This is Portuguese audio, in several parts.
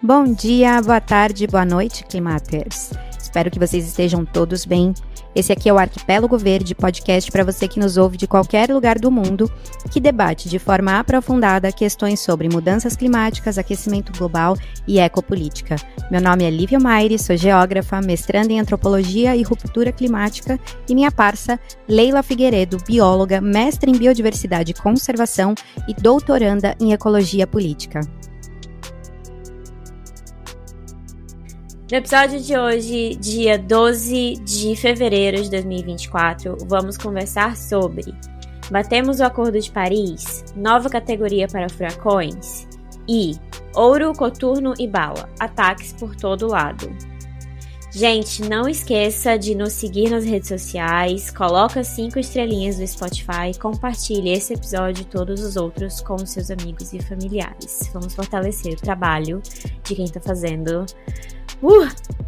Bom dia, boa tarde, boa noite, Climaters. Espero que vocês estejam todos bem. Esse aqui é o Arquipélago Verde, podcast para você que nos ouve de qualquer lugar do mundo, que debate de forma aprofundada questões sobre mudanças climáticas, aquecimento global e ecopolítica. Meu nome é Lívia Maire, sou geógrafa, mestranda em antropologia e ruptura climática, e minha parça, Leila Figueiredo, bióloga, mestre em biodiversidade e conservação e doutoranda em ecologia política. No episódio de hoje, dia 12 de fevereiro de 2024, vamos conversar sobre: batemos o Acordo de Paris, nova categoria para furacões e ouro, coturno e bala, ataques por todo lado. Gente, não esqueça de nos seguir nas redes sociais, coloca 5 estrelinhas no Spotify, compartilhe esse episódio e todos os outros com seus amigos e familiares. Vamos fortalecer o trabalho de quem está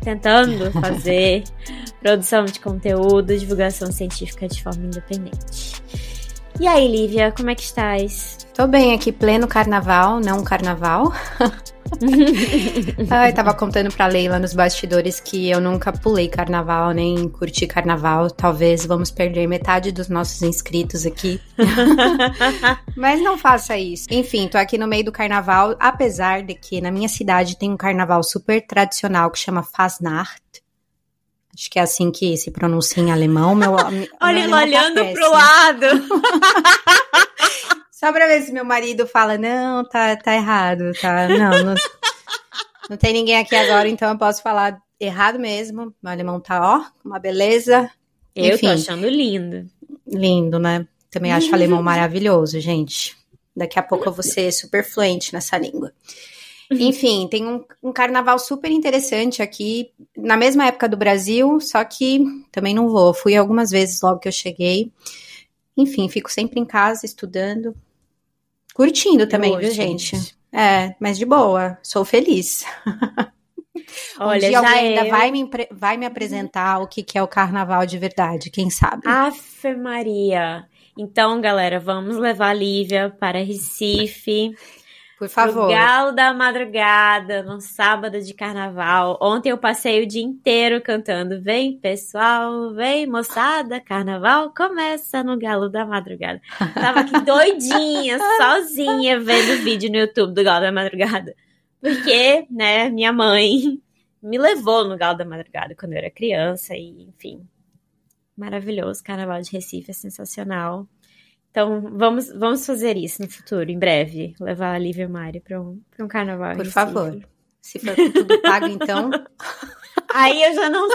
tentando fazer produção de conteúdo, divulgação científica de forma independente. E aí, Lívia, como é que estás? Tô bem aqui, pleno carnaval, não um carnaval. Ai, tava contando pra Leila nos bastidores que eu nunca pulei carnaval, nem curti carnaval. Talvez vamos perder metade dos nossos inscritos aqui. Mas não faça isso. Enfim, tô aqui no meio do carnaval, apesar de que na minha cidade tem um carnaval super tradicional que chama Fasnacht. Acho que é assim que se pronuncia em alemão. Olha ele olhando pro lado. Só pra ver se meu marido fala, não, tá errado, tá, não tem ninguém aqui agora, então eu posso falar errado mesmo. Meu alemão tá, uma beleza. Eu tô achando lindo. Lindo, né? Também acho alemão maravilhoso, gente. Daqui a pouco eu vou ser super fluente nessa língua. Enfim, tem um carnaval super interessante aqui, na mesma época do Brasil, só que também não vou. Fui algumas vezes logo que eu cheguei. Enfim, fico sempre em casa estudando. Curtindo também, viu, gente? Mas de boa, sou feliz. Olha, dia alguém ainda vai me apresentar o que é o carnaval de verdade, quem sabe? Afe Maria! Então, galera, vamos levar a Lívia para Recife. Por favor. O Galo da Madrugada, no sábado de carnaval. Ontem eu passei o dia inteiro cantando: vem pessoal, vem moçada, carnaval começa no Galo da Madrugada. Tava aqui doidinha, sozinha, vendo vídeo no YouTube do Galo da Madrugada. Porque, né, minha mãe me levou no Galo da Madrugada quando eu era criança e, enfim, maravilhoso. Carnaval de Recife é sensacional. Então, vamos fazer isso no futuro, em breve. Levar a Lívia Mari para um carnaval. Por favor. Se for tudo pago, então. Aí eu já não.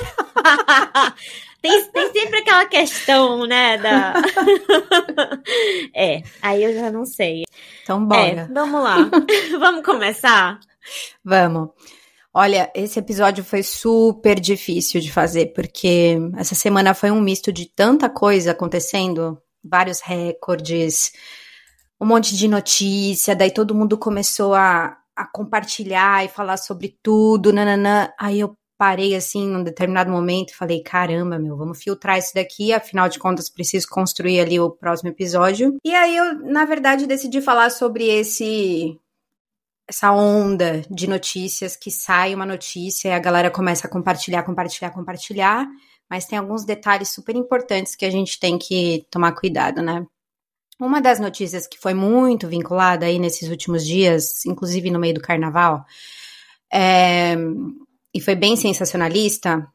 tem sempre aquela questão, né? Aí eu já não sei. Então, bora. Vamos lá. Vamos começar? Vamos. Olha, esse episódio foi super difícil de fazer, porque essa semana foi um misto de tanta coisa acontecendo. Vários recordes, um monte de notícia, daí todo mundo começou a compartilhar e falar sobre tudo, nananã. Aí eu parei assim, num determinado momento, e falei, caramba, vamos filtrar isso daqui, afinal de contas preciso construir ali o próximo episódio. E aí eu, na verdade, decidi falar sobre essa onda de notícias, que sai uma notícia e a galera começa a compartilhar, mas tem alguns detalhes super importantes que a gente tem que tomar cuidado, né? Uma das notícias que foi muito vinculada aí nesses últimos dias, inclusive no meio do carnaval, e foi bem sensacionalista,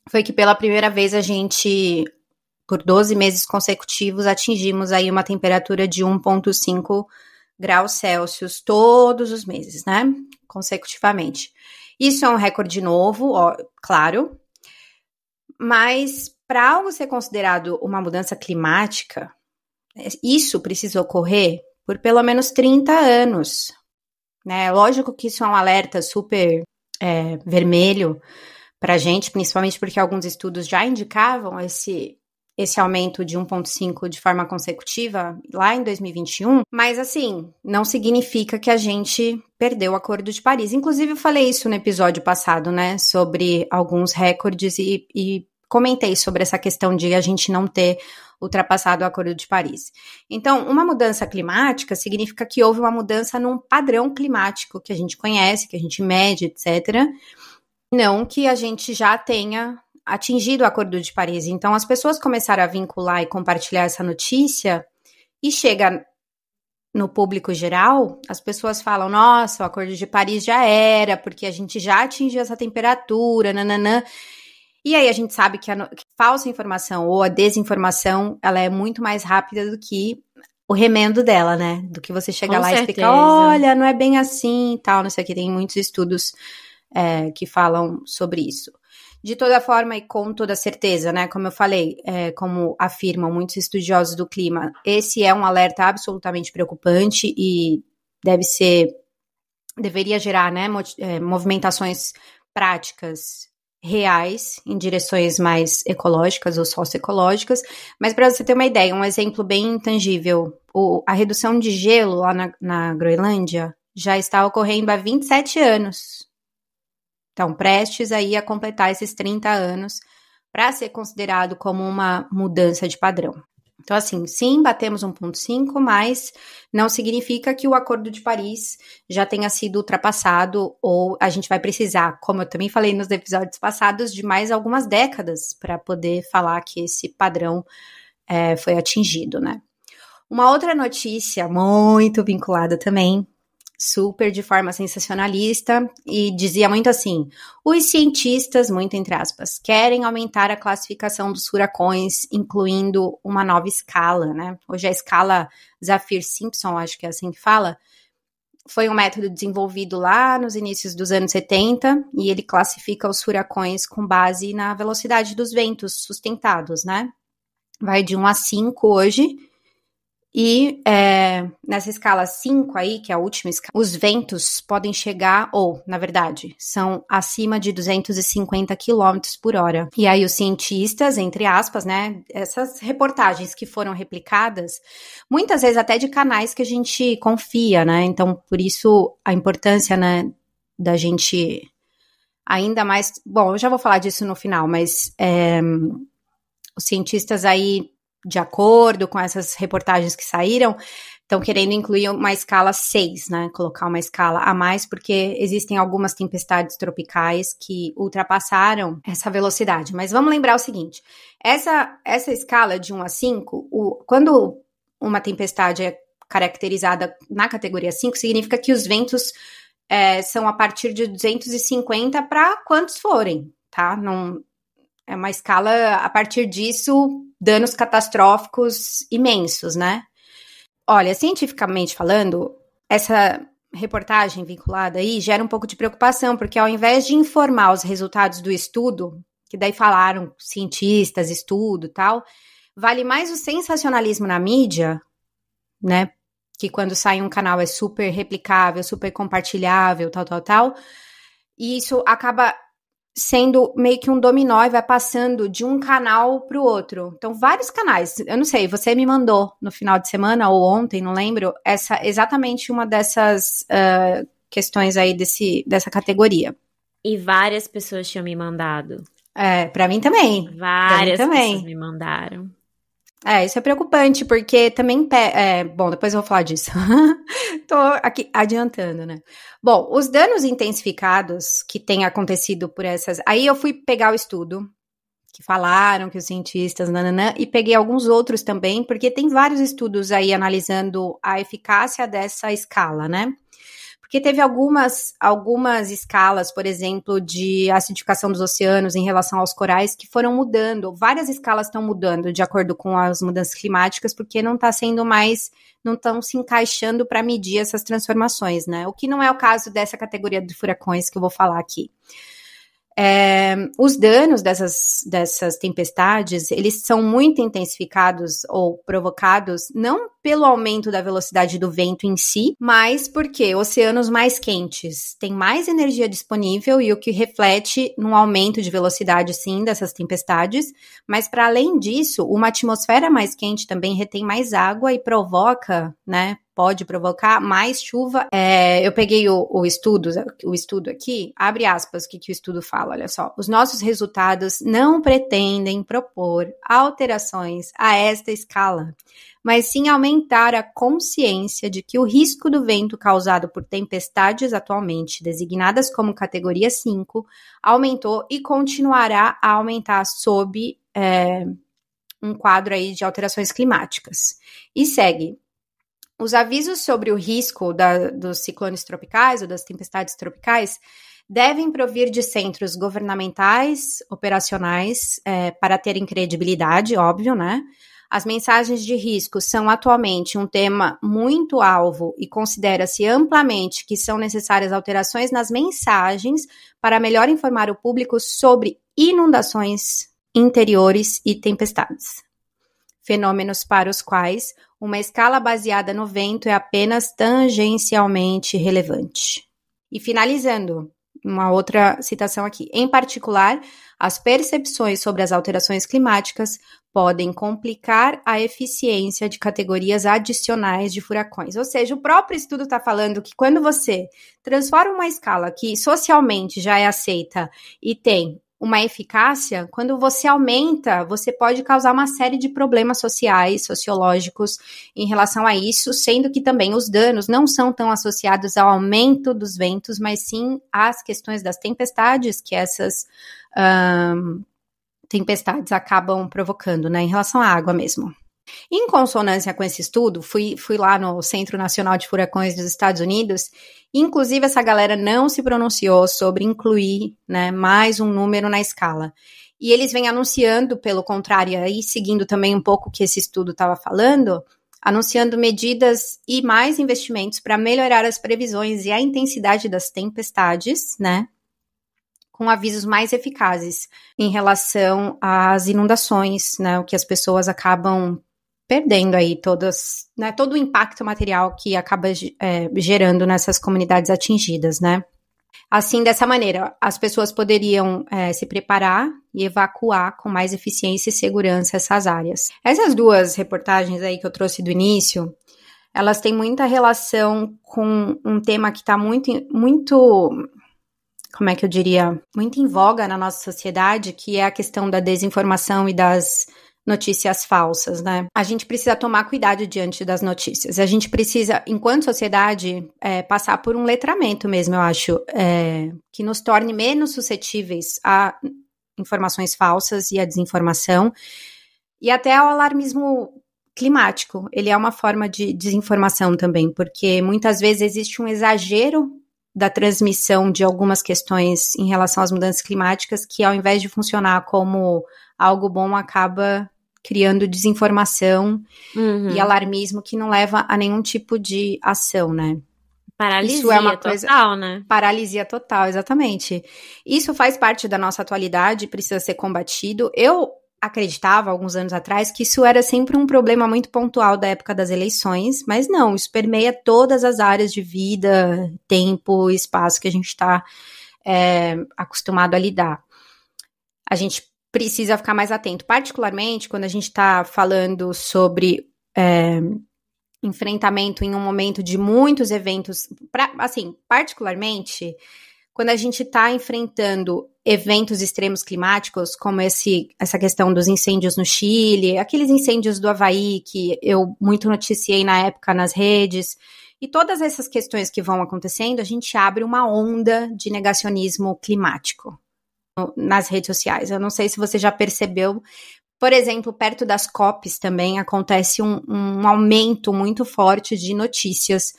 foi que pela primeira vez a gente, por 12 meses consecutivos, atingimos aí uma temperatura de 1,5 graus Celsius todos os meses, né? Consecutivamente. Isso é um recorde novo, claro, mas para algo ser considerado uma mudança climática, isso precisa ocorrer por pelo menos 30 anos, né? Lógico que isso é um alerta super vermelho para a gente, principalmente porque alguns estudos já indicavam esse aumento de 1,5 de forma consecutiva lá em 2021, mas assim, não significa que a gente perdeu o Acordo de Paris. Inclusive eu falei isso no episódio passado, né, sobre alguns recordes e comentei sobre essa questão de a gente não ter ultrapassado o Acordo de Paris. Então, uma mudança climática significa que houve uma mudança num padrão climático que a gente conhece, que a gente mede, etc. Não que a gente já tenha atingido o Acordo de Paris. Então, as pessoas começaram a vincular e compartilhar essa notícia e chega no público geral, as pessoas falam, nossa, o Acordo de Paris já era, porque a gente já atingiu essa temperatura, nananã. E aí a gente sabe que a falsa informação ou a desinformação, ela é muito mais rápida do que o remendo dela, né? Do que você chegar lá e explicar, olha, não é bem assim e tal, não sei o que. Tem muitos estudos que falam sobre isso. De toda forma e com toda certeza, né? Como eu falei, como afirmam muitos estudiosos do clima, esse é um alerta absolutamente preocupante e deveria gerar, né, movimentações práticas reais em direções mais ecológicas ou socioecológicas. Mas para você ter uma ideia, um exemplo bem intangível, a redução de gelo lá na Groenlândia já está ocorrendo há 27 anos. Então, prestes aí a completar esses 30 anos para ser considerado como uma mudança de padrão. Então, assim, sim, batemos 1,5, mas não significa que o Acordo de Paris já tenha sido ultrapassado ou a gente vai precisar, como eu também falei nos episódios passados, de mais algumas décadas para poder falar que esse padrão foi atingido, né? Uma outra notícia muito vinculada também, super de forma sensacionalista, e dizia muito assim, os cientistas, muito entre aspas, querem aumentar a classificação dos furacões, incluindo uma nova escala, né? Hoje a escala Saffir-Simpson, acho que é assim que fala, foi um método desenvolvido lá nos inícios dos anos 70, e ele classifica os furacões com base na velocidade dos ventos sustentados, né? Vai de 1 a 5 hoje, e nessa escala 5 aí, que é a última escala, os ventos podem chegar, ou, na verdade, são acima de 250 km por hora. E aí os cientistas, entre aspas, né, essas reportagens que foram replicadas, muitas vezes até de canais que a gente confia, né, então por isso a importância, né, da gente ainda mais, bom, eu já vou falar disso no final, mas os cientistas aí, de acordo com essas reportagens que saíram, estão querendo incluir uma escala 6, né? Colocar uma escala a mais, porque existem algumas tempestades tropicais que ultrapassaram essa velocidade. Mas vamos lembrar o seguinte, essa escala de 1 a 5, quando uma tempestade é caracterizada na categoria 5, significa que os ventos são a partir de 250 para quantos forem, tá? Não... É uma escala, a partir disso, danos catastróficos imensos, né? Olha, cientificamente falando, essa reportagem vinculada aí gera um pouco de preocupação, porque ao invés de informar os resultados do estudo, que daí falaram cientistas, estudo e tal, vale mais o sensacionalismo na mídia, né? Que quando sai um canal é super replicável, super compartilhável, tal. E isso acaba sendo meio que um dominó e vai passando de um canal para o outro. Então, vários canais. Eu não sei, você me mandou no final de semana ou ontem, não lembro, exatamente uma dessas questões aí dessa categoria. E várias pessoas tinham me mandado. Para mim também. Várias pessoas me mandaram. Isso é preocupante, porque também... bom, depois eu vou falar disso. Tô aqui adiantando, né? Bom, os danos intensificados que têm acontecido por essas... Aí eu fui pegar o estudo, que falaram que os cientistas... e peguei alguns outros também, porque tem vários estudos aí analisando a eficácia dessa escala, né? Porque teve algumas escalas, por exemplo, de acidificação dos oceanos em relação aos corais que foram mudando. Várias escalas estão mudando de acordo com as mudanças climáticas, porque não estão se encaixando para medir essas transformações, né? O que não é o caso dessa categoria de furacões que eu vou falar aqui. Os danos dessas tempestades, eles são muito intensificados ou provocados não pelo aumento da velocidade do vento em si, mas porque oceanos mais quentes têm mais energia disponível e o que reflete num aumento de velocidade, sim, dessas tempestades, mas para além disso, uma atmosfera mais quente também retém mais água e provoca, né, pode provocar mais chuva. Eu peguei o estudo aqui, abre aspas, o que o estudo fala, olha só. Os nossos resultados não pretendem propor alterações a esta escala, mas sim aumentar a consciência de que o risco do vento causado por tempestades atualmente designadas como categoria 5 aumentou e continuará a aumentar sob um quadro aí de alterações climáticas. E segue. Os avisos sobre o risco dos ciclones tropicais ou das tempestades tropicais devem provir de centros governamentais, operacionais, para terem credibilidade, óbvio, né? As mensagens de risco são atualmente um tema muito alvo e considera-se amplamente que são necessárias alterações nas mensagens para melhor informar o público sobre inundações interiores e tempestades. Fenômenos para os quais uma escala baseada no vento é apenas tangencialmente relevante. E finalizando, uma outra citação aqui. Em particular, as percepções sobre as alterações climáticas podem complicar a eficiência de categorias adicionais de furacões. Ou seja, o próprio estudo está falando que quando você transforma uma escala que socialmente já é aceita e tem uma eficácia, quando você aumenta, você pode causar uma série de problemas sociais, sociológicos em relação a isso, sendo que também os danos não são tão associados ao aumento dos ventos, mas sim às questões das tempestades que essas tempestades acabam provocando, né, em relação à água mesmo. Em consonância com esse estudo, fui lá no Centro Nacional de Furacões dos Estados Unidos, inclusive essa galera não se pronunciou sobre incluir, né, mais um número na escala. E eles vêm anunciando, pelo contrário, aí seguindo também um pouco o que esse estudo estava falando, anunciando medidas e mais investimentos para melhorar as previsões e a intensidade das tempestades, né, com avisos mais eficazes em relação às inundações, né, o que as pessoas acabam perdendo aí todas, né, todo o impacto material que acaba gerando nessas comunidades atingidas, né. Assim, dessa maneira, as pessoas poderiam se preparar e evacuar com mais eficiência e segurança essas áreas. Essas duas reportagens aí que eu trouxe do início, elas têm muita relação com um tema que está muito, como é que eu diria, muito em voga na nossa sociedade, que é a questão da desinformação e das notícias falsas, né? A gente precisa tomar cuidado diante das notícias. A gente precisa, enquanto sociedade, passar por um letramento mesmo, eu acho, que nos torne menos suscetíveis a informações falsas e a desinformação, e até ao alarmismo climático. Ele é uma forma de desinformação também, porque muitas vezes existe um exagero da transmissão de algumas questões em relação às mudanças climáticas que, ao invés de funcionar como algo bom, acaba criando desinformação e alarmismo que não leva a nenhum tipo de ação, né? Paralisia Isso é uma coisa, total, né? Paralisia total, exatamente. Isso faz parte da nossa atualidade, precisa ser combatido. Eu acreditava, alguns anos atrás, que isso era sempre um problema muito pontual da época das eleições, mas não, isso permeia todas as áreas de vida, tempo, espaço que a gente está acostumado a lidar. A gente precisa ficar mais atento, particularmente quando a gente está falando sobre enfrentamento em um momento de muitos eventos, particularmente quando a gente está enfrentando eventos extremos climáticos, como essa questão dos incêndios no Chile, aqueles incêndios do Havaí que eu muito noticiei na época nas redes, e todas essas questões que vão acontecendo, a gente abre uma onda de negacionismo climático nas redes sociais. Eu não sei se você já percebeu, por exemplo, perto das COPs também acontece um aumento muito forte de notícias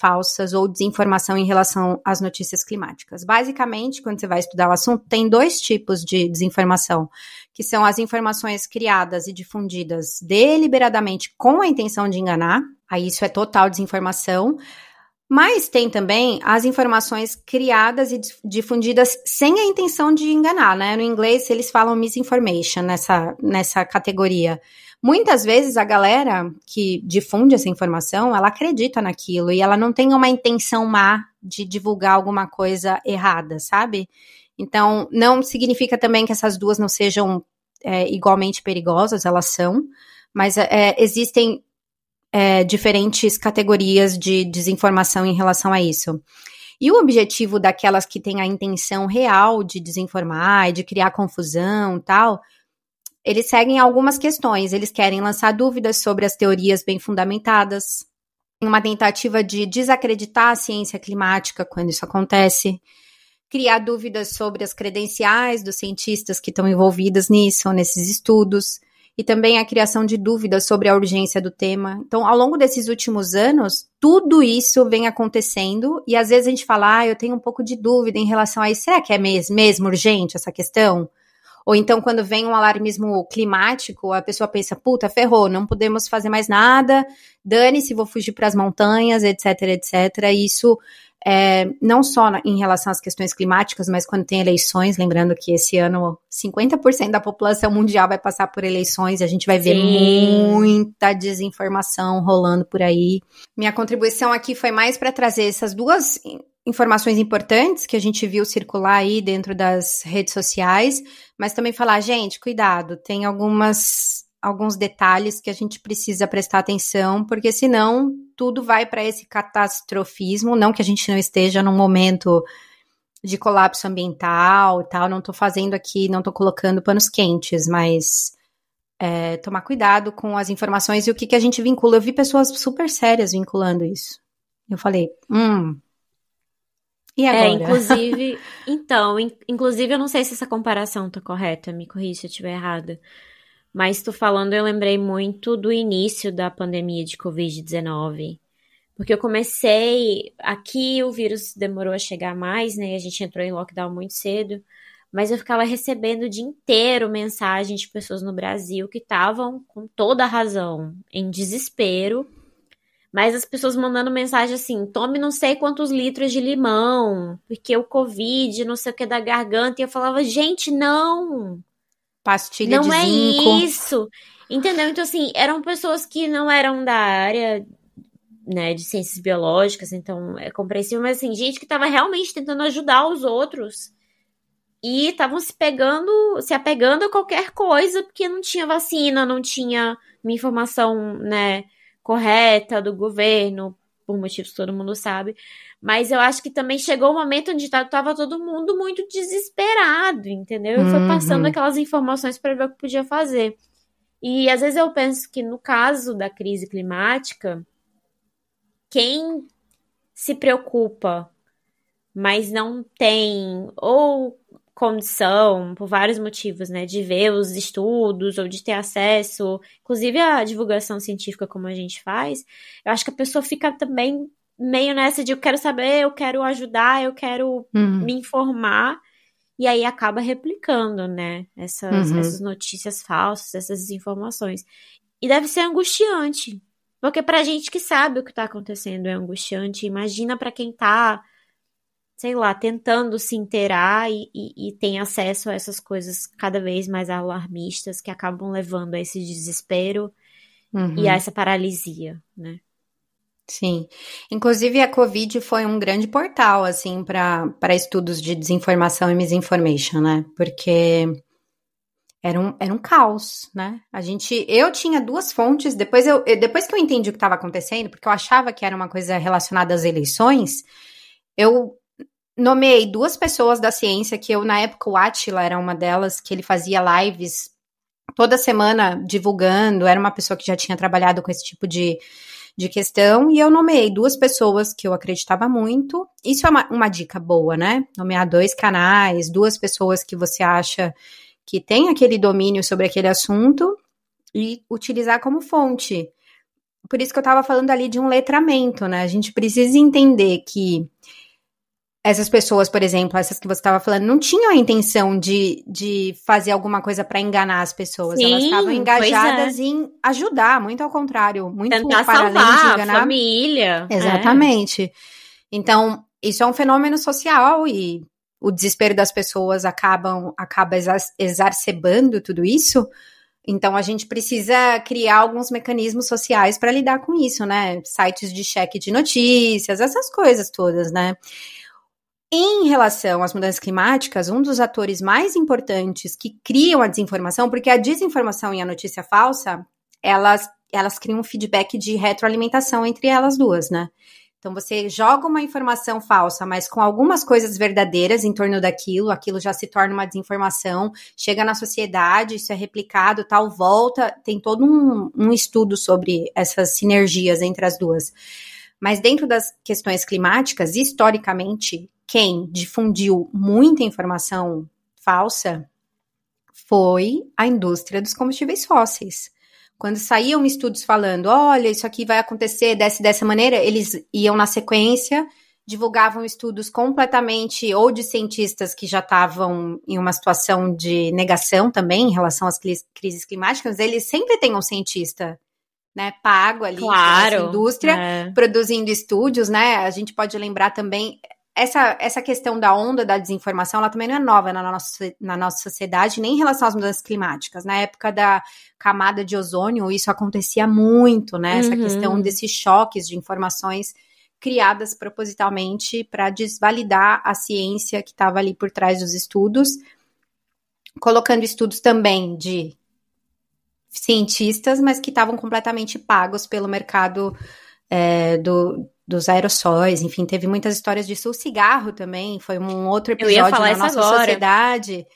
falsas ou desinformação em relação às notícias climáticas. Basicamente, quando você vai estudar o assunto, tem dois tipos de desinformação, que são as informações criadas e difundidas deliberadamente com a intenção de enganar, aí isso é total desinformação, mas tem também as informações criadas e difundidas sem a intenção de enganar, né? No inglês, eles falam misinformation nessa categoria. Muitas vezes a galera que difunde essa informação, ela acredita naquilo e ela não tem uma intenção má de divulgar alguma coisa errada, sabe? Então, não significa também que essas duas não sejam igualmente perigosas, elas são, mas existem diferentes categorias de desinformação em relação a isso. E o objetivo daquelas que têm a intenção real de desinformar e de criar confusão e tal, eles seguem algumas questões. Eles querem lançar dúvidas sobre as teorias bem fundamentadas, uma tentativa de desacreditar a ciência climática quando isso acontece, criar dúvidas sobre as credenciais dos cientistas que estão envolvidos nisso, nesses estudos, e também a criação de dúvidas sobre a urgência do tema. Então, ao longo desses últimos anos, tudo isso vem acontecendo, e às vezes a gente fala, eu tenho um pouco de dúvida em relação a isso, será que é mesmo urgente essa questão? Ou então, quando vem um alarmismo climático, a pessoa pensa, puta, ferrou, não podemos fazer mais nada, dane-se, vou fugir para as montanhas, etc, etc. E isso, não só em relação às questões climáticas, mas quando tem eleições, lembrando que esse ano 50% da população mundial vai passar por eleições, e a gente vai ver muita desinformação rolando por aí. Minha contribuição aqui foi mais para trazer essas duas informações importantes que a gente viu circular aí dentro das redes sociais, mas também falar, gente, cuidado, tem alguns detalhes que a gente precisa prestar atenção, porque senão tudo vai para esse catastrofismo, não que a gente não esteja num momento de colapso ambiental e tal, não tô fazendo aqui, não tô colocando panos quentes, mas tomar cuidado com as informações e o que a gente vincula. Eu vi pessoas super sérias vinculando isso. Eu falei, e agora? Inclusive, eu não sei se essa comparação tá correta, me corrija se eu estiver errada. Mas tu falando, eu lembrei muito do início da pandemia de Covid-19. Porque eu comecei... Aqui o vírus demorou a chegar mais, né? A gente entrou em lockdown muito cedo. Mas eu ficava recebendo o dia inteiro mensagens de pessoas no Brasil que estavam, com toda a razão, em desespero. Mas as pessoas mandando mensagem assim, tome não sei quantos litros de limão, porque o Covid, não sei o que da garganta. E eu falava, gente, não... Pastilha de zinco. Não é isso, entendeu? Então, assim, eram pessoas que não eram da área, né, de ciências biológicas, então é compreensível, mas, assim, gente que estava realmente tentando ajudar os outros e estavam se apegando a qualquer coisa, porque não tinha vacina, não tinha uma informação, né, correta do governo, por motivos que todo mundo sabe. Mas eu acho que também chegou o um momento onde estava todo mundo muito desesperado, entendeu? E foi passando aquelas informações para ver o que podia fazer. E às vezes eu penso que no caso da crise climática, quem se preocupa, mas não tem ou condição, por vários motivos, né, de ver os estudos ou de ter acesso, inclusive a divulgação científica como a gente faz, eu acho que a pessoa fica também meio nessa de eu quero saber, eu quero ajudar, eu quero me informar, e aí acaba replicando, né, essas notícias falsas, essas desinformações. E deve ser angustiante, porque pra gente que sabe o que tá acontecendo é angustiante, imagina pra quem tá, sei lá, tentando se inteirar e tem acesso a essas coisas cada vez mais alarmistas que acabam levando a esse desespero e a essa paralisia, né? Sim. Inclusive, a Covid foi um grande portal, assim, para estudos de desinformação e misinformation, né? Porque era um caos, né? Eu tinha duas fontes, depois que eu entendi o que estava acontecendo, porque eu achava que era uma coisa relacionada às eleições, eu nomeei duas pessoas da ciência, que na época o Átila era uma delas, que ele fazia lives toda semana divulgando, era uma pessoa que já tinha trabalhado com esse tipo de questão, e eu nomeei duas pessoas que eu acreditava muito. Isso é uma dica boa, né? Nomear 2 canais, 2 pessoas que você acha que tem aquele domínio sobre aquele assunto e utilizar como fonte. Por isso que eu estava falando ali de um letramento, né? A gente precisa entender que essas pessoas, por exemplo, essas que você estava falando, não tinham a intenção de fazer alguma coisa para enganar as pessoas. Sim, elas estavam engajadas em ajudar, muito ao contrário, muito tentar para além salvar de enganar a família. Exatamente. Então, isso é um fenômeno social e o desespero das pessoas acaba exacerbando tudo isso. Então, a gente precisa criar alguns mecanismos sociais para lidar com isso, né? Sites de cheque de notícias, essas coisas todas, né? Em relação às mudanças climáticas, um dos atores mais importantes que criam a desinformação, porque a desinformação e a notícia falsa, elas elas criam um feedback de retroalimentação entre elas duas, né? Então, você joga uma informação falsa, mas com algumas coisas verdadeiras em torno daquilo, aquilo já se torna uma desinformação, chega na sociedade, isso é replicado, tal, volta, tem todo um estudo sobre essas sinergias entre as duas. Mas dentro das questões climáticas, historicamente, quem difundiu muita informação falsa foi a indústria dos combustíveis fósseis. Quando saíam estudos falando, olha, isso aqui vai acontecer dessa maneira, eles iam na sequência, divulgavam estudos completamente, ou de cientistas que já estavam em uma situação de negação também, em relação às crises climáticas, eles sempre têm um cientista, né, pago ali, claro, pela indústria, produzindo estudos, né, a gente pode lembrar também... Essa questão da onda da desinformação, ela também não é nova na nossa sociedade, nem em relação às mudanças climáticas. Na época da camada de ozônio, isso acontecia muito, né? Essa questão desses choques de informações criadas propositalmente para desvalidar a ciência que estava ali por trás dos estudos, colocando estudos também de cientistas, mas que estavam completamente pagos pelo mercado dos aerossóis, enfim, teve muitas histórias disso. O cigarro também foi um outro episódio na nossa sociedade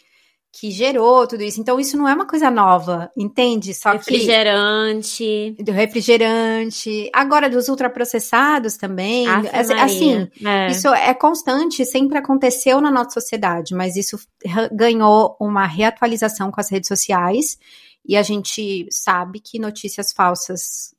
que gerou tudo isso. Então, isso não é uma coisa nova, entende? Só refrigerante. Do refrigerante. Agora, dos ultraprocessados também. Assim, isso é constante, sempre aconteceu na nossa sociedade, mas isso ganhou uma reatualização com as redes sociais e a gente sabe que notícias falsas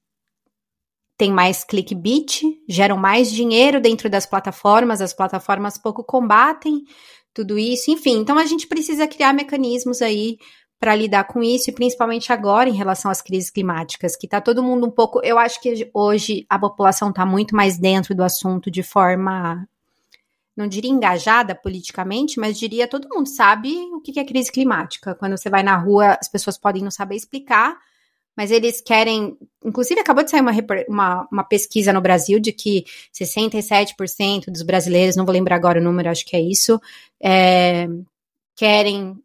tem mais clickbait, geram mais dinheiro dentro das plataformas, as plataformas pouco combatem tudo isso, enfim. Então, a gente precisa criar mecanismos aí para lidar com isso, e principalmente agora em relação às crises climáticas, que está todo mundo um pouco... Eu acho que hoje a população está muito mais dentro do assunto de forma, não diria engajada politicamente, mas diria todo mundo sabe o que é crise climática. Quando você vai na rua, as pessoas podem não saber explicar, mas eles querem... Inclusive, acabou de sair uma pesquisa no Brasil de que 67% dos brasileiros, não vou lembrar agora o número, acho que é isso, querem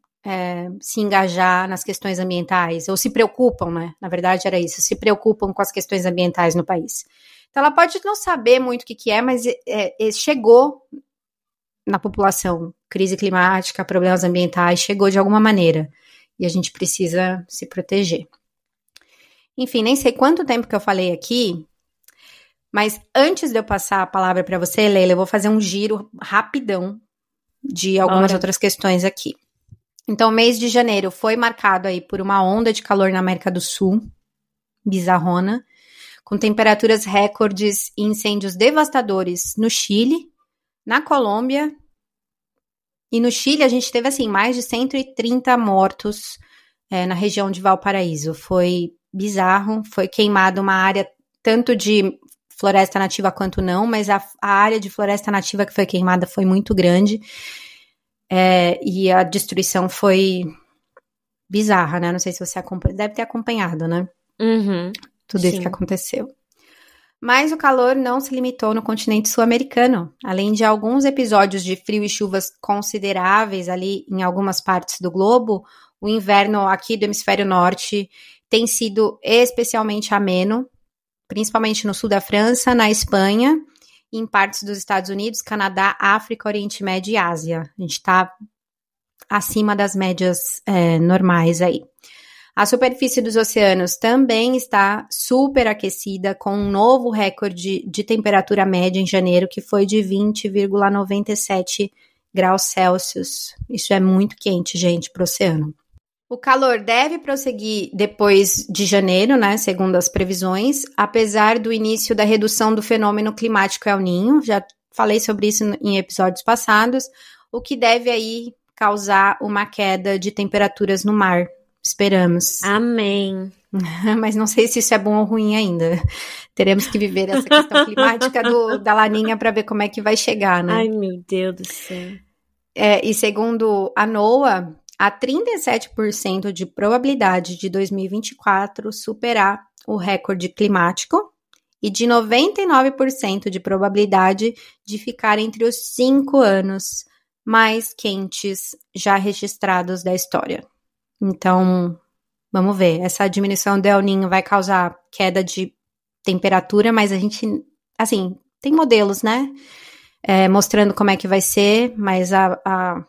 se engajar nas questões ambientais, ou se preocupam, né? Na verdade, era isso, se preocupam com as questões ambientais no país. Então, ela pode não saber muito o que é, mas chegou na população. Crise climática, problemas ambientais, chegou de alguma maneira. E a gente precisa se proteger. Enfim, nem sei quanto tempo que eu falei aqui, mas antes de eu passar a palavra para você, Leila, eu vou fazer um giro rapidão de algumas outras questões aqui. Então, o mês de janeiro foi marcado aí por uma onda de calor na América do Sul, bizarrona, com temperaturas recordes e incêndios devastadores no Chile, na Colômbia, e no Chile a gente teve, assim, mais de 130 mortos na região de Valparaíso. Foi bizarro, foi queimada uma área tanto de floresta nativa quanto não, mas a área de floresta nativa que foi queimada foi muito grande, e a destruição foi bizarra, né? Não sei se você deve ter acompanhado, né? Tudo isso que aconteceu. Mas o calor não se limitou no continente sul-americano. Além de alguns episódios de frio e chuvas consideráveis ali em algumas partes do globo, o inverno aqui do hemisfério norte tem sido especialmente ameno, principalmente no sul da França, na Espanha, e em partes dos Estados Unidos, Canadá, África, Oriente Médio e Ásia. A gente está acima das médias normais aí. A superfície dos oceanos também está superaquecida, com um novo recorde de temperatura média em janeiro, que foi de 20,97 graus Celsius. Isso é muito quente, gente, para o oceano. O calor deve prosseguir depois de janeiro, né, segundo as previsões, apesar do início da redução do fenômeno climático El Niño, já falei sobre isso em episódios passados, o que deve aí causar uma queda de temperaturas no mar, esperamos. Amém. Mas não sei se isso é bom ou ruim ainda. Teremos que viver essa questão climática da laninha para ver como é que vai chegar, né? Ai, meu Deus do céu. E segundo a NOAA, há 37% de probabilidade de 2024 superar o recorde climático e de 99% de probabilidade de ficar entre os 5 anos mais quentes já registrados da história. Então, Vamos ver. Essa diminuição do El Niño vai causar queda de temperatura, mas a gente, assim, tem modelos, né? Mostrando como é que vai ser, mas a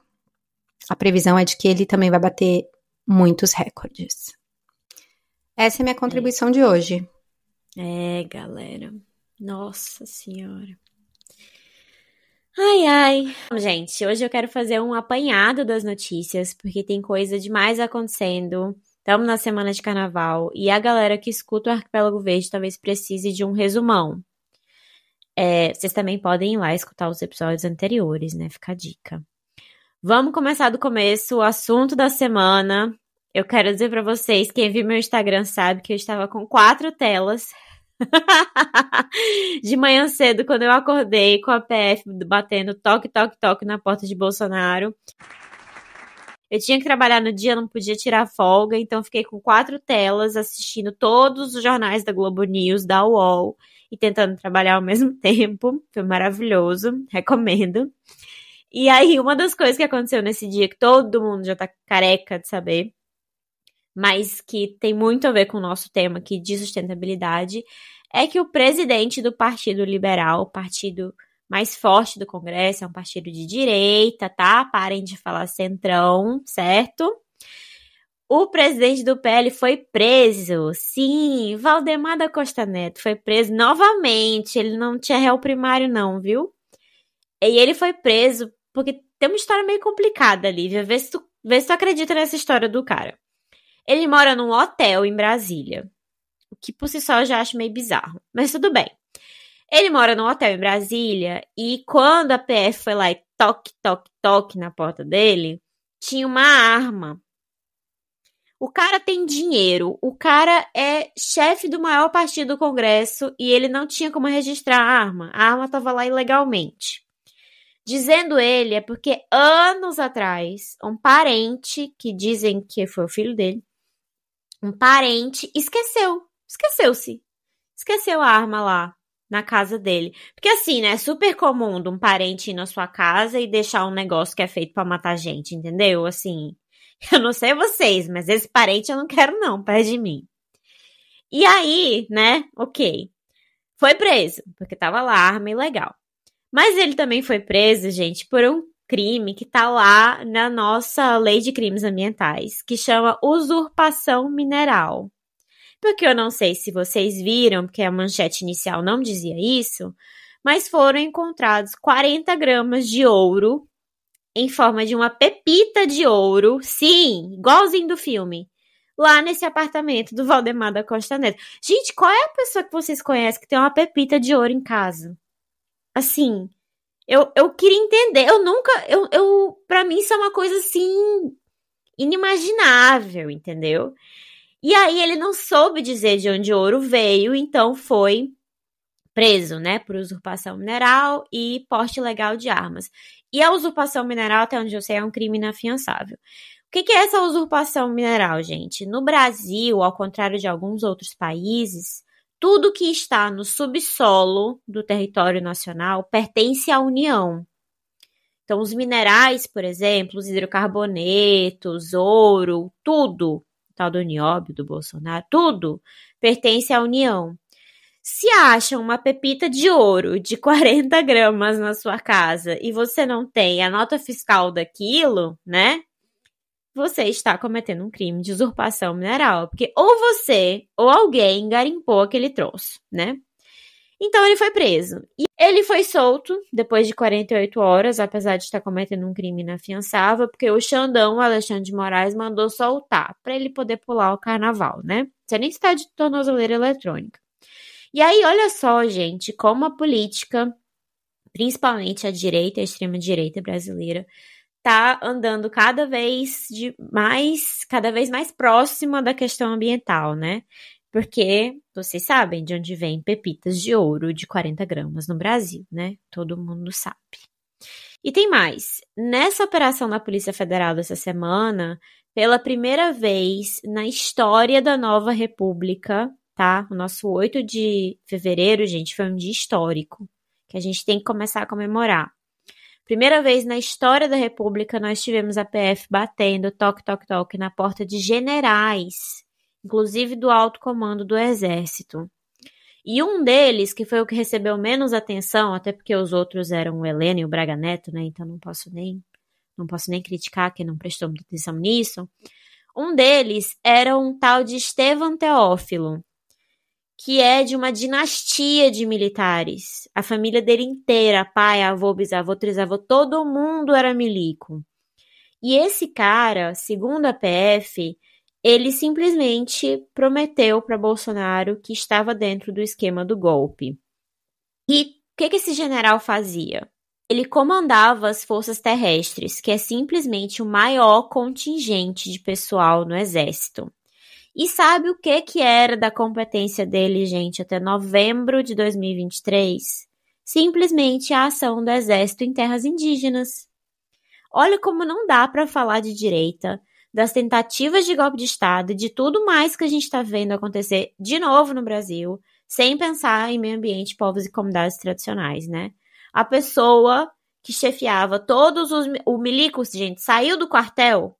previsão é de que ele também vai bater muitos recordes. Essa é a minha contribuição de hoje. Galera. Nossa Senhora. Ai, ai. Gente, hoje eu quero fazer um apanhado das notícias, porque tem coisa demais acontecendo. Estamos na semana de carnaval e a galera que escuta o Arquipélago Verde talvez precise de um resumão. Vocês também podem ir lá escutar os episódios anteriores, né? Fica a dica. Vamos começar do começo. O assunto da semana. Eu quero dizer pra vocês, quem viu meu Instagram sabe que eu estava com 4 telas. De manhã cedo, quando eu acordei com a PF batendo toque, toque, toque na porta de Bolsonaro. Eu tinha que trabalhar no dia, não podia tirar folga, então fiquei com 4 telas assistindo todos os jornais da Globo News, da UOL, e tentando trabalhar ao mesmo tempo. Foi maravilhoso, recomendo. E aí, uma das coisas que aconteceu nesse dia, que todo mundo já tá careca de saber, mas que tem muito a ver com o nosso tema aqui de sustentabilidade, é que o presidente do Partido Liberal, o partido mais forte do Congresso, é um partido de direita, tá? Parem de falar centrão, certo? O presidente do PL foi preso. Sim, Valdemar da Costa Neto foi preso novamente. Ele não tinha réu primário não, viu? E ele foi preso porque tem uma história meio complicada, Lívia. Vê se tu acredita nessa história do cara. Ele mora num hotel em Brasília, o que por si só eu já acho meio bizarro, mas tudo bem. Ele mora num hotel em Brasília e quando a PF foi lá e toque, toque, toque na porta dele, tinha uma arma. O cara tem dinheiro, o cara é chefe do maior partido do Congresso e ele não tinha como registrar a arma estava lá ilegalmente. Dizendo ele, é porque anos atrás, um parente, que dizem que foi o filho dele, um parente esqueceu-se. Esqueceu a arma lá na casa dele. Porque assim, né, é super comum de um parente ir na sua casa e deixar um negócio que é feito pra matar gente, entendeu? Assim, eu não sei vocês, mas esse parente eu não quero não, perto de mim. E aí, né, ok. Foi preso, porque tava lá, arma ilegal. Mas ele também foi preso, gente, por um crime que tá lá na nossa lei de crimes ambientais, que chama usurpação mineral. Porque eu não sei se vocês viram, porque a manchete inicial não dizia isso, mas foram encontrados 40 gramas de ouro em forma de uma pepita de ouro, sim, igualzinho do filme, lá nesse apartamento do Valdemar da Costa Neto. Gente, qual é a pessoa que vocês conhecem que tem uma pepita de ouro em casa? Assim, eu queria entender, pra mim isso é uma coisa assim, inimaginável, entendeu? E aí ele não soube dizer de onde o ouro veio, então foi preso, né, por usurpação mineral e porte ilegal de armas. E a usurpação mineral, até onde eu sei, é um crime inafiançável. O que é essa usurpação mineral, gente? No Brasil, ao contrário de alguns outros países, tudo que está no subsolo do território nacional pertence à União. Então, os minerais, por exemplo, os hidrocarbonetos, ouro, tudo, tal do nióbio, do Bolsonaro, tudo pertence à União. Se acham uma pepita de ouro de 40 gramas na sua casa e você não tem a nota fiscal daquilo, né? Você está cometendo um crime de usurpação mineral, porque ou você ou alguém garimpou aquele troço, né? Então ele foi preso. E ele foi solto depois de 48 horas, apesar de estar cometendo um crime inafiançável, porque o Xandão, o Alexandre de Moraes, mandou soltar para ele poder pular o carnaval, né? Você nem está de tornozeleira eletrônica. E aí, olha só, gente, como a política, principalmente a direita, a extrema-direita brasileira, tá andando cada vez mais próxima da questão ambiental, né? Porque vocês sabem de onde vem pepitas de ouro de 40 gramas no Brasil, né? Todo mundo sabe. E tem mais. Nessa operação da Polícia Federal dessa semana, pela primeira vez na história da nova república, tá? O nosso 8 de fevereiro, gente, foi um dia histórico, que a gente tem que começar a comemorar. Primeira vez na história da república, nós tivemos a PF batendo toque, toque, toque na porta de generais inclusive do alto comando do exército. E um deles, que foi o que recebeu menos atenção, até porque os outros eram o Heleno e o Braga Neto, né? Então não posso nem criticar quem não prestou muita atenção nisso. Um deles era um tal de Estevão Teófilo, que é de uma dinastia de militares. A família dele inteira, pai, avô, bisavô, trisavô, todo mundo era milico. E esse cara, segundo a PF, ele simplesmente prometeu para Bolsonaro que estava dentro do esquema do golpe. E o que esse general fazia? Ele comandava as forças terrestres, que é simplesmente o maior contingente de pessoal no exército. E sabe o que era da competência dele, gente, até novembro de 2023? Simplesmente a ação do exército em terras indígenas. Olha como não dá para falar de direita, das tentativas de golpe de Estado e de tudo mais que a gente está vendo acontecer de novo no Brasil, sem pensar em meio ambiente, povos e comunidades tradicionais, né? A pessoa que chefiava todos o milico, gente, saiu do quartel.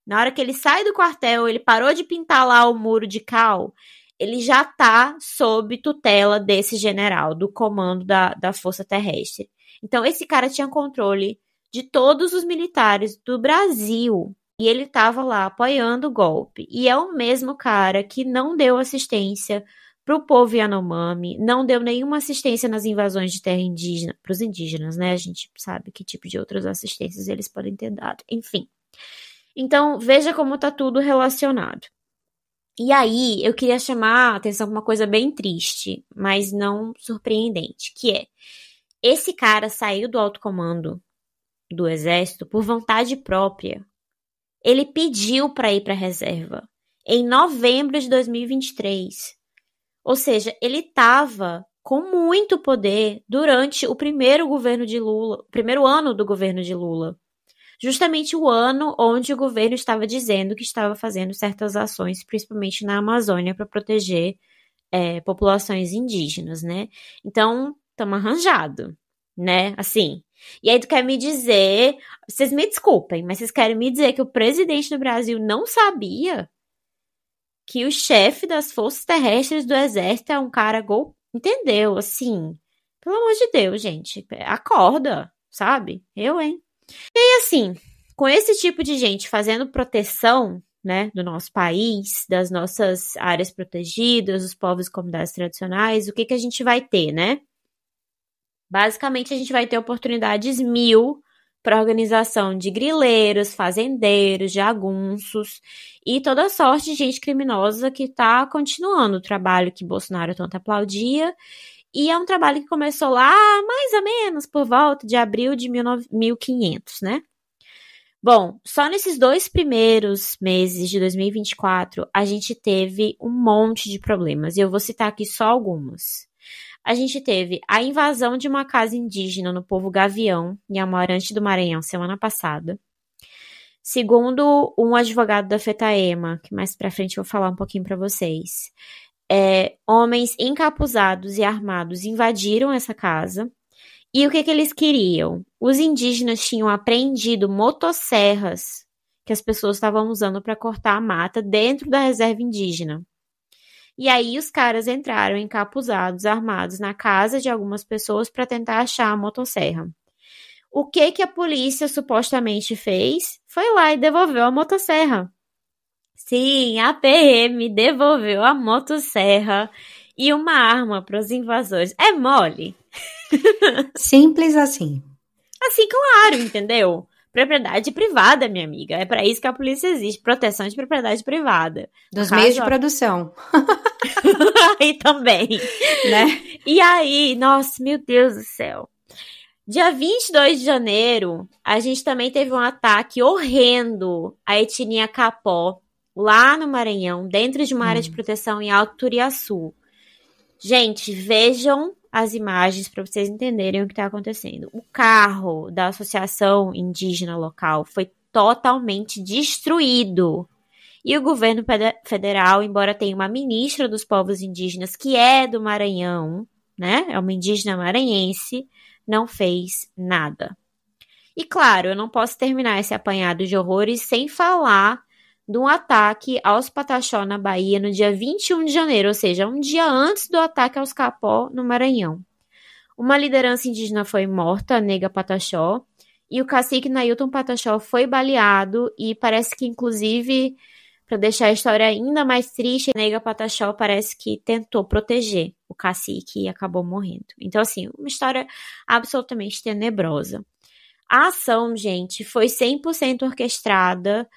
Na hora que ele sai do quartel, ele parou de pintar lá o muro de cal, ele já tá sob tutela desse general, do comando da Força Terrestre. Então, esse cara tinha controle de todos os militares do Brasil. E ele estava lá apoiando o golpe. E é o mesmo cara que não deu assistência para o povo Yanomami, não deu nenhuma assistência nas invasões de terra indígena, para os indígenas, né? A gente sabe que tipo de outras assistências eles podem ter dado. Enfim. Então, veja como tá tudo relacionado. E aí, eu queria chamar a atenção para uma coisa bem triste, mas não surpreendente, que é, esse cara saiu do alto comando do exército por vontade própria. Ele pediu para ir para a reserva em novembro de 2023. Ou seja, ele estava com muito poder durante o primeiro ano do governo de Lula. Justamente o ano onde o governo estava dizendo que estava fazendo certas ações, principalmente na Amazônia, para proteger populações indígenas, né? Então, estamos arranjados, né? Assim. E aí tu quer me dizer, vocês me desculpem, mas vocês querem me dizer que o presidente do Brasil não sabia que o chefe das forças terrestres do exército é um cara entendeu? Assim, pelo amor de Deus, gente, acorda, sabe? Hein? E assim, com esse tipo de gente fazendo proteção, né, do nosso país, das nossas áreas protegidas, dos povos e comunidades tradicionais, o que a gente vai ter, né? Basicamente, a gente vai ter oportunidades 1000 para organização de grileiros, fazendeiros, jagunços e toda sorte de gente criminosa que está continuando o trabalho que Bolsonaro tanto aplaudia. E é um trabalho que começou lá, mais ou menos, por volta de abril de 1500, né? Bom, só nesses 2 primeiros meses de 2024, a gente teve um monte de problemas. E eu vou citar aqui só algumas. A gente teve a invasão de uma casa indígena no povo Gavião, em Amarante do Maranhão, semana passada. Segundo um advogado da FETAEMA, que mais pra frente eu vou falar um pouquinho pra vocês, homens encapuzados e armados invadiram essa casa. E o que eles queriam? Os indígenas tinham apreendido motosserras que as pessoas estavam usando para cortar a mata dentro da reserva indígena. E aí os caras entraram encapuzados, armados na casa de algumas pessoas para tentar achar a motosserra. O que a polícia supostamente fez? Foi lá e devolveu a motosserra. Sim, a PM devolveu a motosserra e uma arma para os invasores. É mole? Simples assim. Assim, claro, entendeu? Propriedade privada, minha amiga. É para isso que a polícia existe. Proteção de propriedade privada. Dos meios de produção. Aí também. Né? E aí, nossa, meu Deus do céu. Dia 22 de janeiro, a gente também teve um ataque horrendo à etnia Capó, lá no Maranhão, dentro de uma área de proteção em Alto Turiaçu. Gente, vejam as imagens para vocês entenderem o que está acontecendo. O carro da Associação Indígena Local foi totalmente destruído. E o governo federal, embora tenha uma ministra dos povos indígenas que é do Maranhão, né? É uma indígena maranhense, não fez nada. E claro, eu não posso terminar esse apanhado de horrores sem falar de um ataque aos Pataxó na Bahia no dia 21 de janeiro, ou seja, um dia antes do ataque aos Capó no Maranhão. Uma liderança indígena foi morta, a Nega Pataxó, e o cacique Nailton Pataxó foi baleado e parece que, inclusive, para deixar a história ainda mais triste, a Nega Pataxó parece que tentou proteger o cacique e acabou morrendo. Então, assim, uma história absolutamente tenebrosa. A ação, gente, foi 100% orquestrada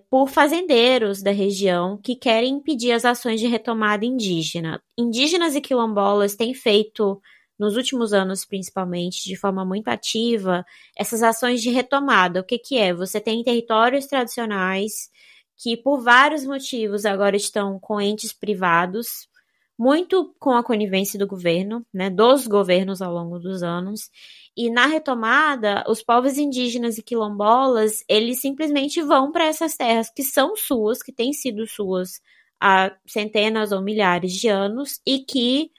por fazendeiros da região que querem impedir as ações de retomada indígena. Indígenas e quilombolas têm feito, nos últimos anos principalmente, de forma muito ativa, essas ações de retomada. O que que é? Você tem territórios tradicionais que, por vários motivos, agora estão com entes privados, muito com a conivência do governo, né, dos governos ao longo dos anos. E na retomada, os povos indígenas e quilombolas, eles simplesmente vão para essas terras que são suas, que têm sido suas há centenas ou milhares de anos e que,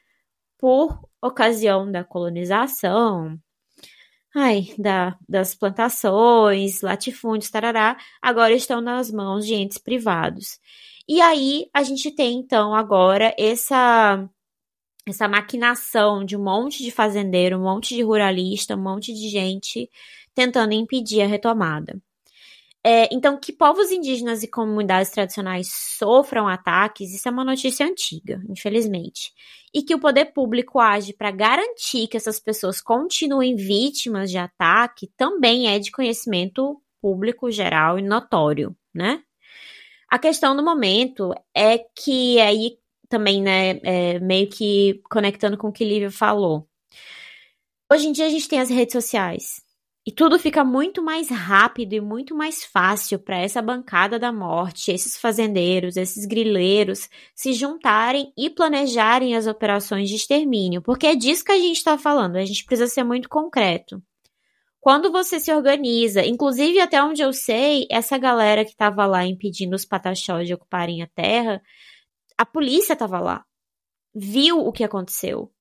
por ocasião da colonização, das plantações, latifúndios, tarará, agora estão nas mãos de entes privados. E aí a gente tem, então, agora essa maquinação de um monte de fazendeiro, um monte de ruralista, um monte de gente tentando impedir a retomada. Então, que povos indígenas e comunidades tradicionais sofram ataques, isso é uma notícia antiga, infelizmente. E que o poder público age para garantir que essas pessoas continuem vítimas de ataque também é de conhecimento público geral e notório, né? A questão do momento é que aí também, né, meio que conectando com o que Lívia falou. Hoje em dia a gente tem as redes sociais e tudo fica muito mais rápido e muito mais fácil para essa bancada da morte, esses fazendeiros, esses grileiros se juntarem e planejarem as operações de extermínio, porque é disso que a gente está falando, a gente precisa ser muito concreto. Quando você se organiza, inclusive até onde eu sei, essa galera que estava lá impedindo os Pataxó de ocuparem a terra, a polícia estava lá, viu o que aconteceu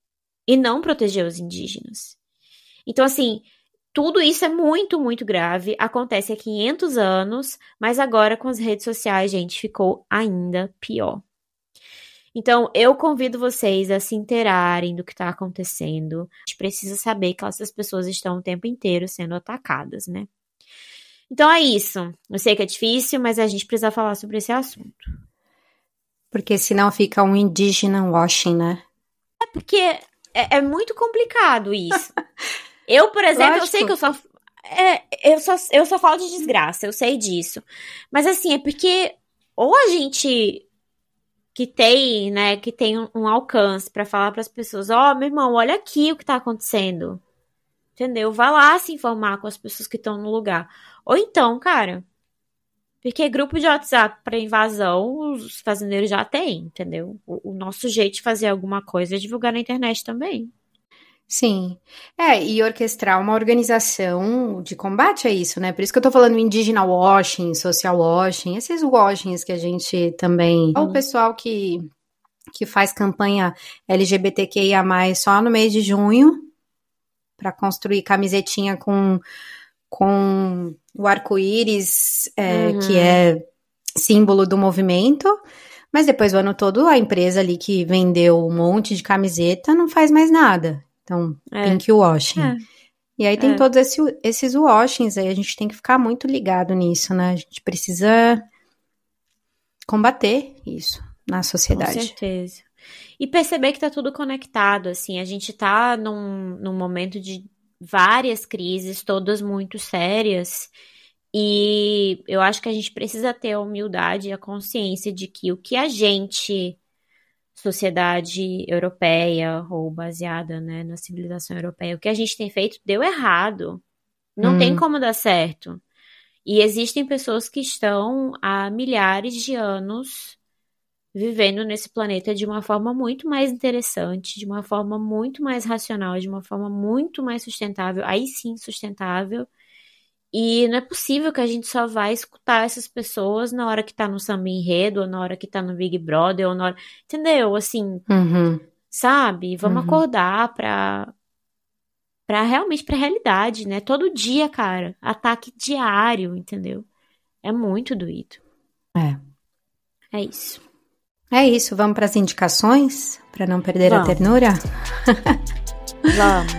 e não protegeu os indígenas. Então, assim, tudo isso é muito, muito grave, acontece há 500 anos, mas agora com as redes sociais, gente, ficou ainda pior. Então, eu convido vocês a se inteirarem do que está acontecendo. A gente precisa saber que essas pessoas estão o tempo inteiro sendo atacadas, né? Então é isso. Eu sei que é difícil, mas a gente precisa falar sobre esse assunto. Porque senão fica um indígena washing, né? Porque é muito complicado isso. Eu, por exemplo, Lógico. Eu sei que eu só falo de desgraça, eu sei disso. Mas assim, é porque ou a gente que tem, né, que tem um alcance pra falar pras pessoas, meu irmão, olha aqui o que tá acontecendo. Entendeu? Vá lá se informar com as pessoas que estão no lugar. Ou então, cara, porque grupo de WhatsApp pra invasão, os fazendeiros já têm, entendeu? O nosso jeito de fazer alguma coisa é divulgar na internet também. Sim. E orquestrar uma organização de combate a isso, né? Por isso que eu tô falando indígena washing, social washing, esses washings que a gente também... O pessoal que faz campanha LGBTQIA+, só no mês de junho, para construir camisetinha com o arco-íris, que é símbolo do movimento, mas depois o ano todo a empresa ali que vendeu um monte de camiseta não faz mais nada. Então, pink washing. E aí tem todos esses washings, aí a gente tem que ficar muito ligado nisso, né? A gente precisa combater isso na sociedade. Com certeza. E perceber que tá tudo conectado, assim, a gente tá num momento de várias crises, todas muito sérias, e eu acho que a gente precisa ter a humildade e a consciência de que o que a gente... sociedade europeia ou baseada, né, na civilização europeia, o que a gente tem feito deu errado. Não tem como dar certo. E existem pessoas que estão há milhares de anos vivendo nesse planeta de uma forma muito mais interessante, de uma forma muito mais racional, de uma forma muito mais sustentável, aí sim sustentável. E não é possível que a gente só vai escutar essas pessoas na hora que tá no Samba Enredo, ou na hora que tá no Big Brother, ou na hora... Entendeu? Assim, sabe? Vamos acordar pra realmente, pra realidade, né? Todo dia, cara. Ataque diário, entendeu? É muito doído. É isso. É isso, vamos para as indicações, para não perder a ternura? Vamos.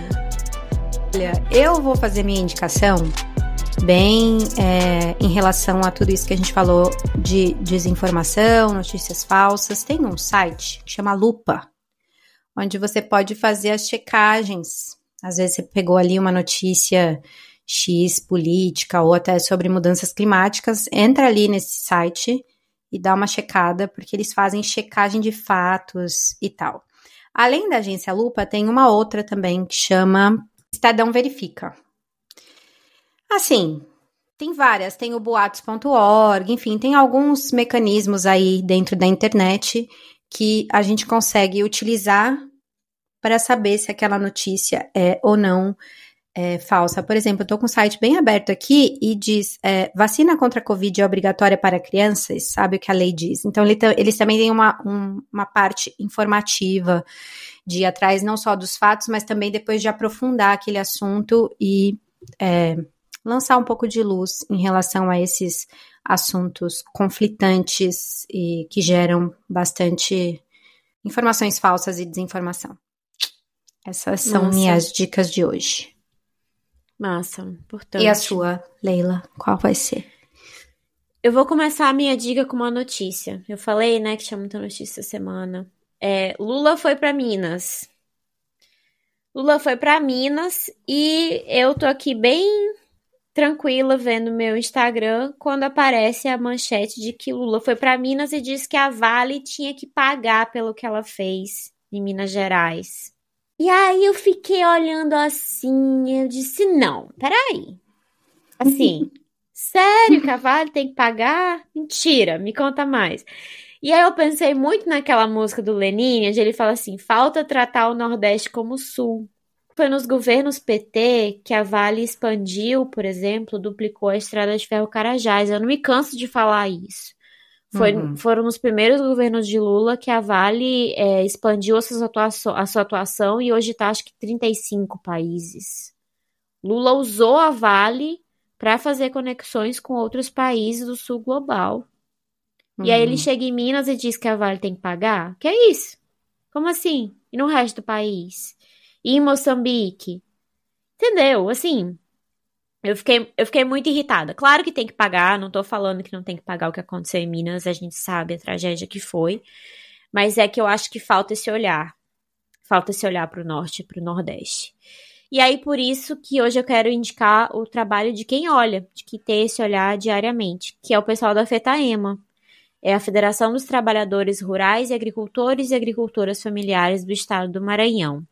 Olha, eu vou fazer minha indicação bem em relação a tudo isso que a gente falou de desinformação, notícias falsas. Tem um site que chama Lupa, onde você pode fazer as checagens. Às vezes você pegou ali uma notícia X política ou até sobre mudanças climáticas, entra ali nesse site e dá uma checada, porque eles fazem checagem de fatos e tal. Além da agência Lupa, tem uma outra também que chama Estadão Verifica. Assim, tem várias, tem o boatos.org, enfim, tem alguns mecanismos aí dentro da internet que a gente consegue utilizar para saber se aquela notícia é ou não falsa. Por exemplo, eu estou com um site bem aberto aqui e diz vacina contra a Covid é obrigatória para crianças, sabe o que a lei diz. Então, eles também têm uma parte informativa de ir atrás não só dos fatos, mas também depois de aprofundar aquele assunto e lançar um pouco de luz em relação a esses assuntos conflitantes e que geram bastante informações falsas e desinformação. Essas são minhas dicas de hoje. Massa, importante. E a sua, Leila, qual vai ser? Eu vou começar a minha dica com uma notícia. Eu falei, né, que tinha muita notícia essa semana. Lula foi para Minas. Lula foi para Minas e eu tô aqui bem tranquila vendo meu Instagram quando aparece a manchete de que Lula foi para Minas e disse que a Vale tinha que pagar pelo que ela fez em Minas Gerais. E aí eu fiquei olhando assim, eu disse, não, peraí. Assim, sério que a Vale tem que pagar? Mentira, me conta mais. E aí eu pensei muito naquela música do Lenin, onde ele fala assim, falta tratar o Nordeste como o Sul. Foi nos governos PT que a Vale expandiu, por exemplo, duplicou a estrada de ferro Carajás. Eu não me canso de falar isso. Foram nos primeiros governos de Lula que a Vale expandiu a sua atuação e hoje está, acho que, 35 países. Lula usou a Vale para fazer conexões com outros países do sul global. E aí ele chega em Minas e diz que a Vale tem que pagar? Que é isso? Como assim? E no resto do país? E em Moçambique? Entendeu? Assim, eu fiquei muito irritada. Claro que tem que pagar, não tô falando que não tem que pagar o que aconteceu em Minas, a gente sabe a tragédia que foi, mas é que eu acho que falta esse olhar para o norte e para o nordeste. E aí, por isso que hoje eu quero indicar o trabalho de quem olha, de quem tem esse olhar diariamente, que é o pessoal da FETAEMA. É a Federação dos Trabalhadores Rurais e Agricultores e Agricultoras Familiares do Estado do Maranhão.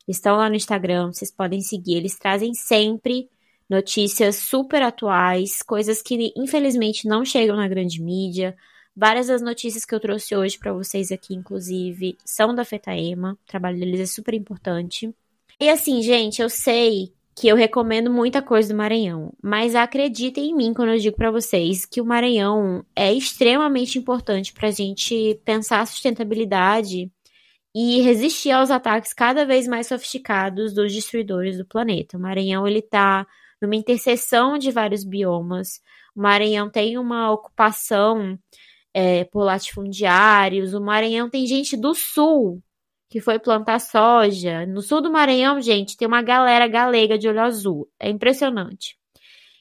Eles estão lá no Instagram, vocês podem seguir. Eles trazem sempre notícias super atuais, coisas que infelizmente não chegam na grande mídia. Várias das notícias que eu trouxe hoje para vocês aqui, inclusive, são da FETAEMA. O trabalho deles é super importante. E assim, gente, eu sei que eu recomendo muita coisa do Maranhão, mas acreditem em mim quando eu digo para vocês que o Maranhão é extremamente importante para a gente pensar a sustentabilidade e resistir aos ataques cada vez mais sofisticados dos destruidores do planeta. O Maranhão, ele tá numa interseção de vários biomas. O Maranhão tem uma ocupação por latifundiários. O Maranhão tem gente do sul que foi plantar soja. No sul do Maranhão, gente, tem uma galera galega de olho azul. É impressionante.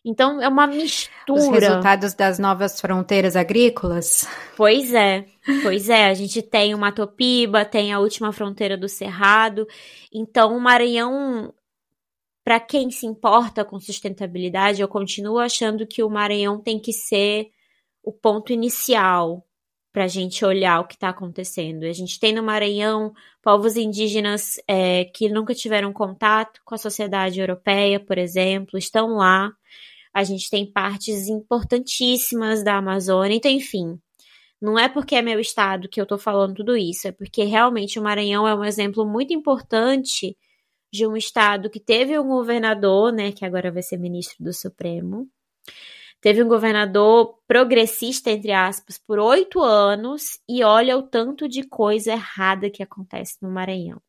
Então, é uma mistura. Os resultados das novas fronteiras agrícolas? Pois é. A gente tem o Matopiba, tem a última fronteira do Cerrado. Então, o Maranhão, para quem se importa com sustentabilidade, eu continuo achando que o Maranhão tem que ser o ponto inicial para a gente olhar o que está acontecendo. A gente tem no Maranhão povos indígenas que nunca tiveram contato com a sociedade europeia, por exemplo, estão lá. A gente tem partes importantíssimas da Amazônia. Então, enfim, não é porque é meu estado que eu tô falando tudo isso, é porque realmente o Maranhão é um exemplo muito importante de um estado que teve um governador, né, que agora vai ser ministro do Supremo, teve um governador progressista, entre aspas, por 8 anos, e olha o tanto de coisa errada que acontece no Maranhão.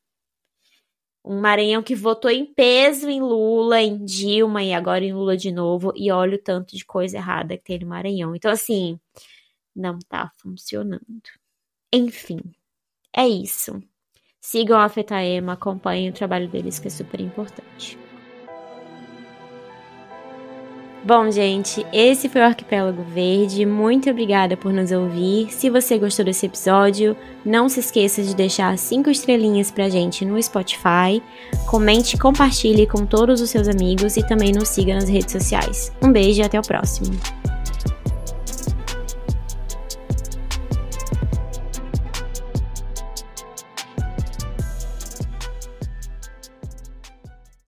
Um Maranhão que votou em peso em Lula, em Dilma e agora em Lula de novo, e olha o tanto de coisa errada que tem no Maranhão. Então, assim, não tá funcionando. Enfim, é isso. Sigam a Fetaema, acompanhem o trabalho deles, que é super importante. Bom, gente, esse foi o Arquipélago Verde. Muito obrigada por nos ouvir. Se você gostou desse episódio, não se esqueça de deixar 5 estrelinhas pra gente no Spotify. Comente e compartilhe com todos os seus amigos e também nos siga nas redes sociais. Um beijo e até o próximo.